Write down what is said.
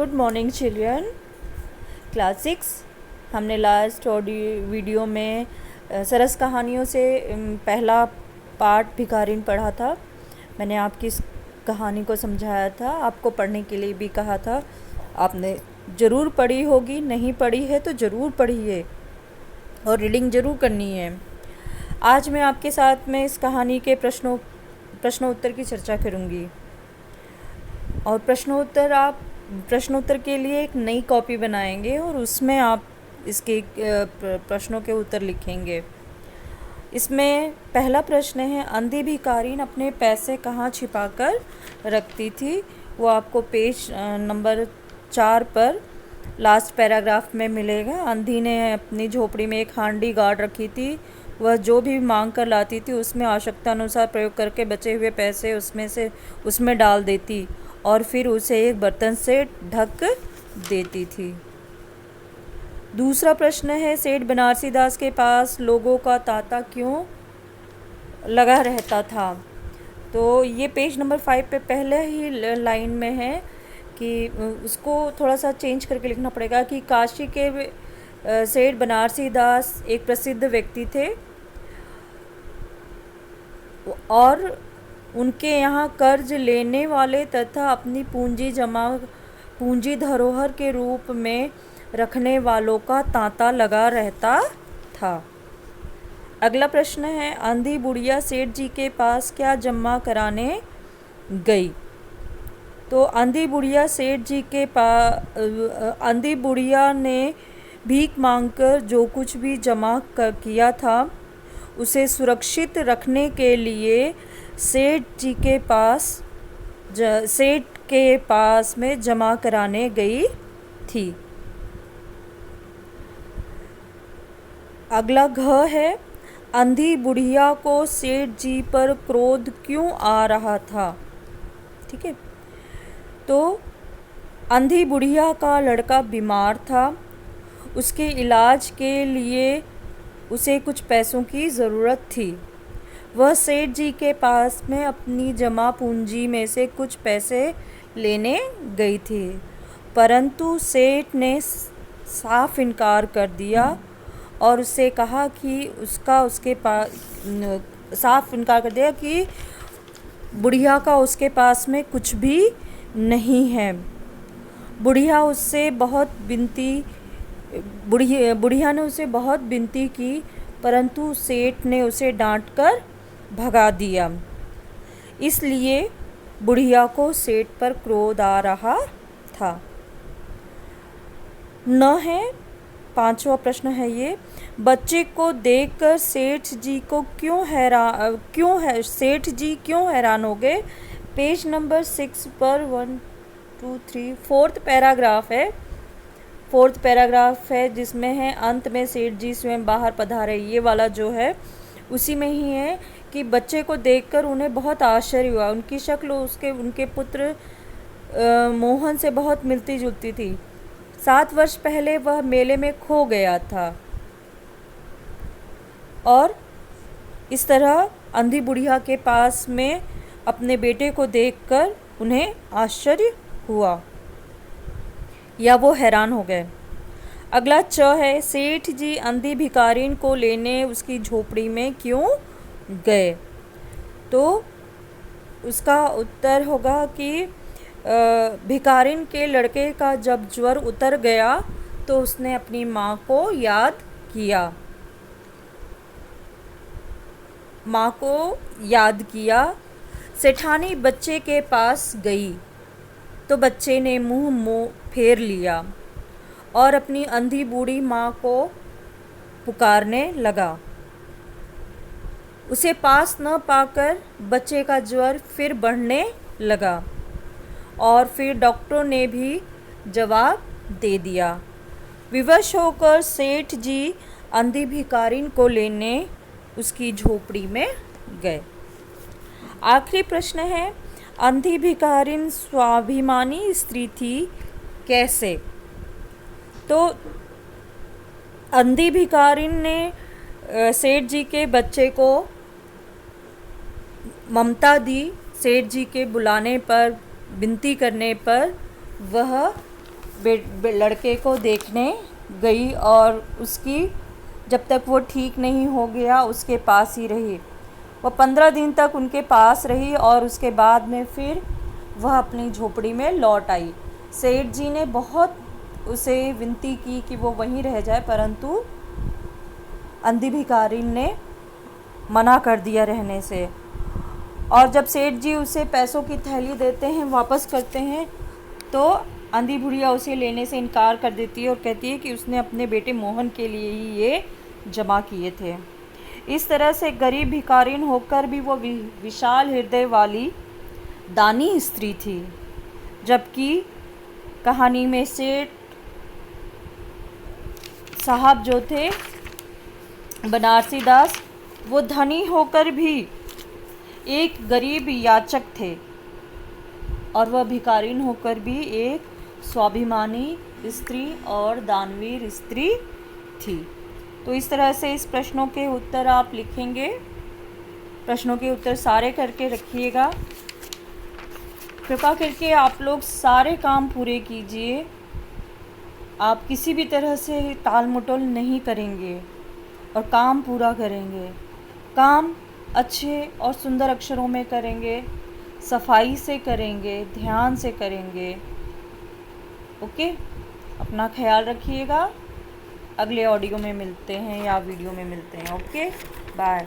Good morning children. Class 6 हमने last audio video में सरस कहानियों से पहला पार्ट भिखारिन पढ़ा था। मैंने आपकी इस कहानी को समझाया था, आपको पढ़ने के लिए भी कहा था। आपने ज़रूर पढ़ी होगी, नहीं पढ़ी है तो ज़रूर पढ़िए और रीडिंग ज़रूर करनी है। आज मैं आपके साथ में इस कहानी के प्रश्नोत्तर की चर्चा करूँगी और प्रश्नोत्तर के लिए एक नई कॉपी बनाएंगे और उसमें आप इसके प्रश्नों के उत्तर लिखेंगे। इसमें पहला प्रश्न है, अंधी भिखारिन अपने पैसे कहाँ छिपाकर रखती थी। वो आपको पेज नंबर 4 पर लास्ट पैराग्राफ में मिलेगा। अंधी ने अपनी झोपड़ी में एक हांडी गाड़ रखी थी। वह जो भी मांग कर लाती थी उसमें आवश्यकता अनुसार प्रयोग करके बचे हुए पैसे उसमें डाल देती और फिर उसे एक बर्तन से ढक देती थी। दूसरा प्रश्न है, सेठ बनारसी दास के पास लोगों का तांता क्यों लगा रहता था। तो ये पेज नंबर 5 पे पहले ही लाइन में है कि उसको थोड़ा सा चेंज करके लिखना पड़ेगा कि काशी के सेठ बनारसी दास एक प्रसिद्ध व्यक्ति थे और उनके यहाँ कर्ज लेने वाले तथा अपनी पूंजी धरोहर के रूप में रखने वालों का तांता लगा रहता था। अगला प्रश्न है, अंधी बुढ़िया सेठ जी के पास क्या जमा कराने गई। तो अंधी बुढ़िया ने भीख मांगकर जो कुछ भी जमा किया था उसे सुरक्षित रखने के लिए सेठ के पास में जमा कराने गई थी। अगला घ है, अंधी बुढ़िया को सेठ जी पर क्रोध क्यों आ रहा था। ठीक है, तो अंधी बुढ़िया का लड़का बीमार था। उसके इलाज के लिए उसे कुछ पैसों की ज़रूरत थी। वह सेठ जी के पास में अपनी जमा पूंजी में से कुछ पैसे लेने गई थी, परंतु सेठ ने साफ इनकार कर दिया और उससे कहा कि बुढ़िया का उसके पास में कुछ भी नहीं है। बुढ़िया ने उसे बहुत विनती की, परंतु सेठ ने उसे डांटकर भगा दिया। इसलिए बुढ़िया को सेठ पर क्रोध आ रहा था। न है, 5वां प्रश्न है ये, बच्चे को देखकर सेठ जी क्यों हैरान हो गए। पेज नंबर 6 पर 1 2 3 फोर्थ पैराग्राफ है जिसमें है अंत में सेठ जी स्वयं बाहर पधारे। ये वाला जो है उसी में ही है कि बच्चे को देखकर उन्हें बहुत आश्चर्य हुआ। उनकी शक्ल उनके पुत्र मोहन से बहुत मिलती जुलती थी। 7 वर्ष पहले वह मेले में खो गया था और इस तरह अंधी बुढ़िया के पास में अपने बेटे को देखकर उन्हें आश्चर्य हुआ या वो हैरान हो गए। अगला च है, सेठ जी अंधी भिखारिन को लेने उसकी झोपड़ी में क्यों गए। तो उसका उत्तर होगा कि भिखारिन के लड़के का जब ज्वर उतर गया तो उसने अपनी माँ को याद किया। सेठानी बच्चे के पास गई तो बच्चे ने मुंह फेर लिया और अपनी अंधी बूढ़ी माँ को पुकारने लगा। उसे पास न पाकर बच्चे का ज्वर फिर बढ़ने लगा और फिर डॉक्टरों ने भी जवाब दे दिया। विवश होकर सेठ जी अंधी भिखारिन को लेने उसकी झोपड़ी में गए। आखिरी प्रश्न है, अंधी भिखारिन स्वाभिमानी स्त्री थी कैसे। तो अंधी भिखारिन ने सेठ जी के बच्चे को ममता दी। सेठ जी के बुलाने पर, विनती करने पर वह लड़के को देखने गई और उसकी जब तक वो ठीक नहीं हो गया उसके पास ही रही। वो 15 दिन तक उनके पास रही और उसके बाद में फिर वह अपनी झोपड़ी में लौट आई। सेठ जी ने बहुत उसे विनती की कि वो वहीं रह जाए, परंतु अंधी भिखारिन ने मना कर दिया रहने से। और जब सेठ जी उसे पैसों की थैली देते हैं, वापस करते हैं, तो अंधी बुढ़िया उसे लेने से इनकार कर देती है और कहती है कि उसने अपने बेटे मोहन के लिए ही ये जमा किए थे। इस तरह से गरीब भिखारिन होकर भी वो विशाल हृदय वाली दानी स्त्री थी। जबकि कहानी में सेठ साहब जो थे बनारसी दास, वो धनी होकर भी एक गरीब याचक थे और वह भिखारिन होकर भी एक स्वाभिमानी स्त्री और दानवीर स्त्री थी। तो इस तरह से इस प्रश्नों के उत्तर आप लिखेंगे। प्रश्नों के उत्तर सारे करके रखिएगा। कृपा करके आप लोग सारे काम पूरे कीजिए। आप किसी भी तरह से टाल मटोल नहीं करेंगे और काम पूरा करेंगे। काम अच्छे और सुंदर अक्षरों में करेंगे, सफाई से करेंगे, ध्यान से करेंगे। ओके, अपना ख्याल रखिएगा। अगले ऑडियो में मिलते हैं या वीडियो में मिलते हैं। Okay, bye.